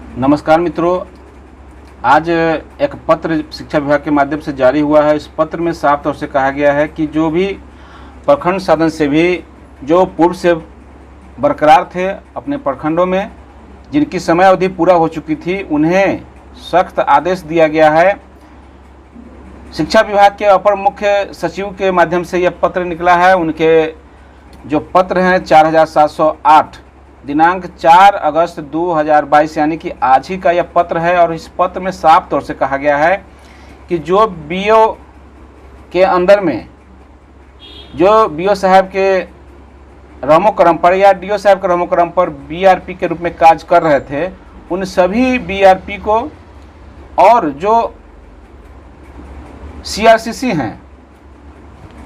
नमस्कार मित्रों, आज एक पत्र शिक्षा विभाग के माध्यम से जारी हुआ है। इस पत्र में साफ तौर से कहा गया है कि जो भी प्रखंड साधन से भी जो पूर्व से बरकरार थे अपने प्रखंडों में, जिनकी समय अवधि पूरा हो चुकी थी, उन्हें सख्त आदेश दिया गया है। शिक्षा विभाग के अपर मुख्य सचिव के माध्यम से यह पत्र निकला है। उनके जो पत्र हैं 4708 दिनांक 4 अगस्त 2022 यानी कि आज ही का यह पत्र है। और इस पत्र में साफ तौर से कहा गया है कि जो बीओ के अंदर में जो बीओ साहब के रमो क्रम पर या डीओ साहब के रमो क्रम पर बीआरपी के रूप में कार्य कर रहे थे, उन सभी बीआरपी को और जो सीआरसीसी हैं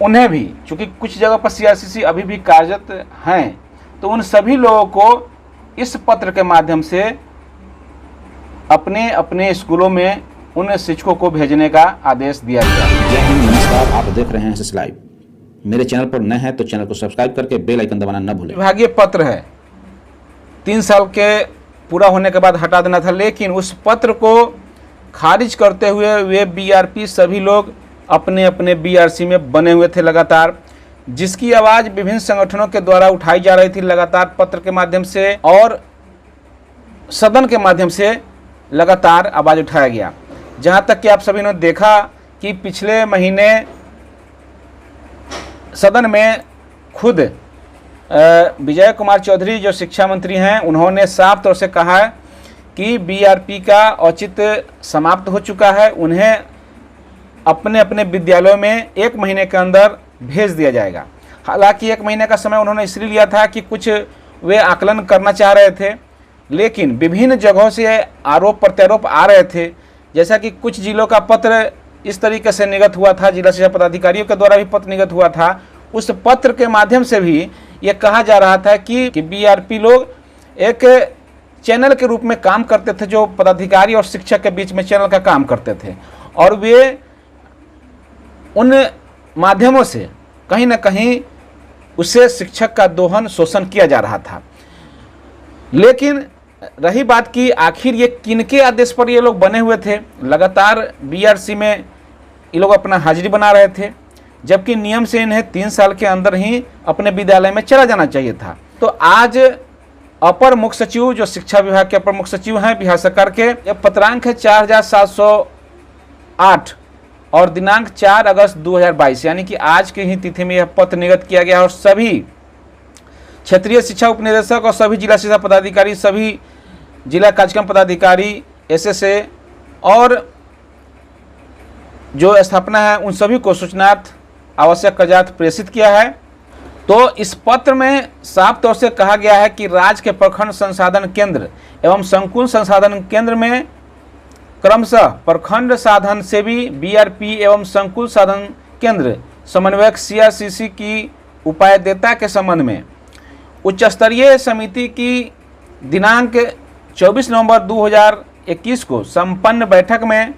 उन्हें भी, चूँकि कुछ जगह पर सीआरसीसी अभी भी कार्यरत हैं, तो उन सभी लोगों को इस पत्र के माध्यम से अपने अपने स्कूलों में उन शिक्षकों को भेजने का आदेश दिया गया। जय हिंद, नमस्कार। आप देख रहे हैं एसएस लाइव। मेरे चैनल पर नए हैं तो चैनल को सब्सक्राइब करके बेल आइकन दबाना न भूलें। विभागीय पत्र है, 3 साल के पूरा होने के बाद हटा देना था, लेकिन उस पत्र को खारिज करते हुए वे बीआरपी सभी लोग अपने अपने बीआरसी में बने हुए थे लगातार, जिसकी आवाज़ विभिन्न संगठनों के द्वारा उठाई जा रही थी लगातार पत्र के माध्यम से और सदन के माध्यम से लगातार आवाज़ उठाया गया। जहां तक कि आप सभी ने देखा कि पिछले महीने सदन में खुद विजय कुमार चौधरी जो शिक्षा मंत्री हैं, उन्होंने साफ तौर से कहा है कि बीआरपी का औचित्य समाप्त हो चुका है, उन्हें अपने अपने विद्यालयों में 1 महीने के अंदर भेज दिया जाएगा। हालांकि 1 महीने का समय उन्होंने इसलिए लिया था कि कुछ वे आकलन करना चाह रहे थे, लेकिन विभिन्न जगहों से आरोप प्रत्यारोप आ रहे थे। जैसा कि कुछ जिलों का पत्र इस तरीके से निर्गत हुआ था, जिला शिक्षा पदाधिकारियों के द्वारा भी पत्र निर्गत हुआ था। उस पत्र के माध्यम से भी ये कहा जा रहा था कि बीआरपी लोग एक चैनल के रूप में काम करते थे, जो पदाधिकारी और शिक्षक के बीच में चैनल का काम करते थे, और वे उन माध्यमों से कहीं ना कहीं उससे शिक्षक का दोहन शोषण किया जा रहा था। लेकिन रही बात कि आखिर ये किनके आदेश पर ये लोग बने हुए थे। लगातार बीआरसी में ये लोग अपना हाजिरी बना रहे थे, जबकि नियम से इन्हें 3 साल के अंदर ही अपने विद्यालय में चला जाना चाहिए था। तो आज अपर मुख्य सचिव, जो शिक्षा विभाग के अपर मुख्य सचिव हैं बिहार सरकार के, यह पत्रांक है 4708 और दिनांक 4 अगस्त 2022 यानी कि आज की ही तिथि में यह पत्र निर्गत किया गया। और सभी क्षेत्रीय शिक्षा उपनिदेशक और सभी जिला शिक्षा पदाधिकारी, सभी जिला कार्यक्रम पदाधिकारी, एसएसए और जो स्थापना है, उन सभी को सूचनार्थ आवश्यक कागजात प्रेषित किया है। तो इस पत्र में साफ तौर से कहा गया है कि राज्य के प्रखंड संसाधन केंद्र एवं संकुल संसाधन केंद्र में क्रमशः प्रखंड साधन सेवी बीआरपी एवं संकुल साधन केंद्र समन्वयक सीआरसीसी की उपायदेता के संबंध में उच्च स्तरीय समिति की दिनांक 24 नवंबर 2021 को संपन्न बैठक में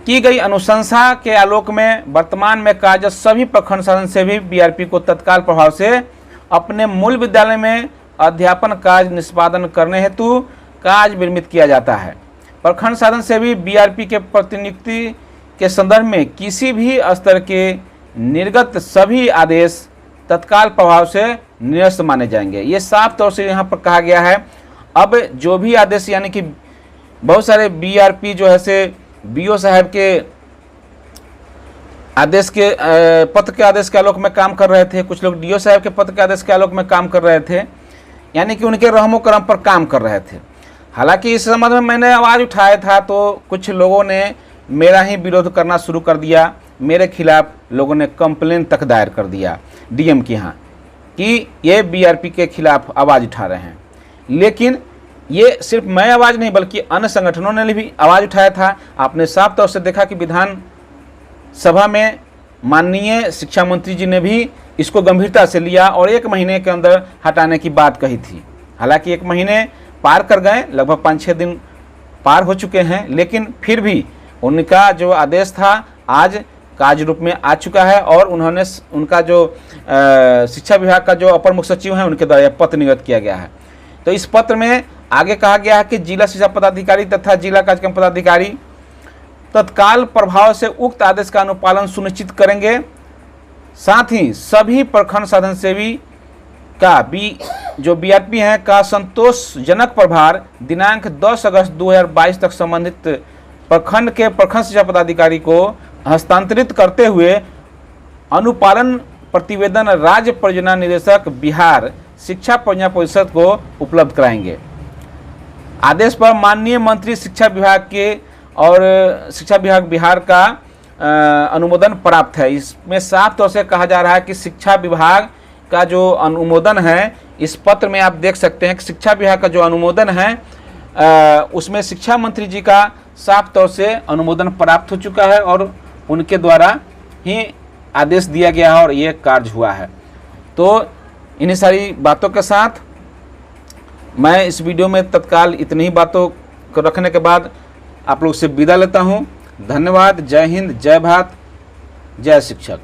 की गई अनुशंसा के आलोक में वर्तमान में कार्यरत सभी प्रखंड साधन सेवी बीआरपी को तत्काल प्रभाव से अपने मूल विद्यालय में अध्यापन कार्य निष्पादन करने हेतु कार्य विरमित किया जाता है। प्रखंड साधन सेवी बीआरपी के प्रतिनियुक्ति के संदर्भ में किसी भी स्तर के निर्गत सभी आदेश तत्काल प्रभाव से निरस्त माने जाएंगे। ये साफ तौर से यहाँ पर कहा गया है। अब जो भी आदेश, यानी कि बहुत सारे बीआरपी जो है से बीओ साहब के आदेश के पत्र के आदेश के आलोक में काम कर रहे थे, कुछ लोग डीओ साहब के पत्र के आदेश के आलोक में काम कर रहे थे, यानी कि उनके रहमो क्रम पर काम कर रहे थे। हालांकि इस संबंध में मैंने आवाज़ उठाया था तो कुछ लोगों ने मेरा ही विरोध करना शुरू कर दिया। मेरे खिलाफ लोगों ने कंप्लेन तक दायर कर दिया डीएम के यहाँ कि ये बीआरपी के खिलाफ आवाज़ उठा रहे हैं। लेकिन ये सिर्फ मैं आवाज़ नहीं बल्कि अन्य संगठनों ने भी आवाज़ उठाया था। आपने साफ तौर से देखा कि विधान सभा में माननीय शिक्षा मंत्री जी ने भी इसको गंभीरता से लिया और 1 महीने के अंदर हटाने की बात कही थी। हालांकि 1 महीने पार कर गए, लगभग 5-6 दिन पार हो चुके हैं, लेकिन फिर भी उनका जो आदेश था आज कार्य रूप में आ चुका है और उन्होंने उनका जो शिक्षा विभाग का जो अपर मुख्य सचिव हैं उनके द्वारा पत्र निर्गत किया गया है। तो इस पत्र में आगे कहा गया है कि जिला शिक्षा पदाधिकारी तथा जिला कार्यक्रम पदाधिकारी तत्काल प्रभाव से उक्त आदेश का अनुपालन सुनिश्चित करेंगे। साथ ही सभी प्रखंड साधन सेवी का जो बीआरपी हैं का संतोषजनक प्रभार दिनांक 10 अगस्त 2022 तक संबंधित प्रखंड के प्रखंड शिक्षा पदाधिकारी को हस्तांतरित करते हुए अनुपालन प्रतिवेदन राज्य परियोजना निदेशक बिहार शिक्षा परियोजना परिषद को उपलब्ध कराएंगे। आदेश पर माननीय मंत्री शिक्षा विभाग के और शिक्षा विभाग बिहार का अनुमोदन प्राप्त है। इसमें साफ तौर से कहा जा रहा है कि शिक्षा विभाग का जो अनुमोदन है, इस पत्र में आप देख सकते हैं कि शिक्षा विभाग का जो अनुमोदन है उसमें शिक्षा मंत्री जी का साफ तौर से अनुमोदन प्राप्त हो चुका है और उनके द्वारा ही आदेश दिया गया है और ये कार्य हुआ है। तो इन्हीं सारी बातों के साथ मैं इस वीडियो में तत्काल इतनी ही बातों को रखने के बाद आप लोग से विदा लेता हूँ। धन्यवाद। जय हिंद, जय भारत, जय शिक्षक।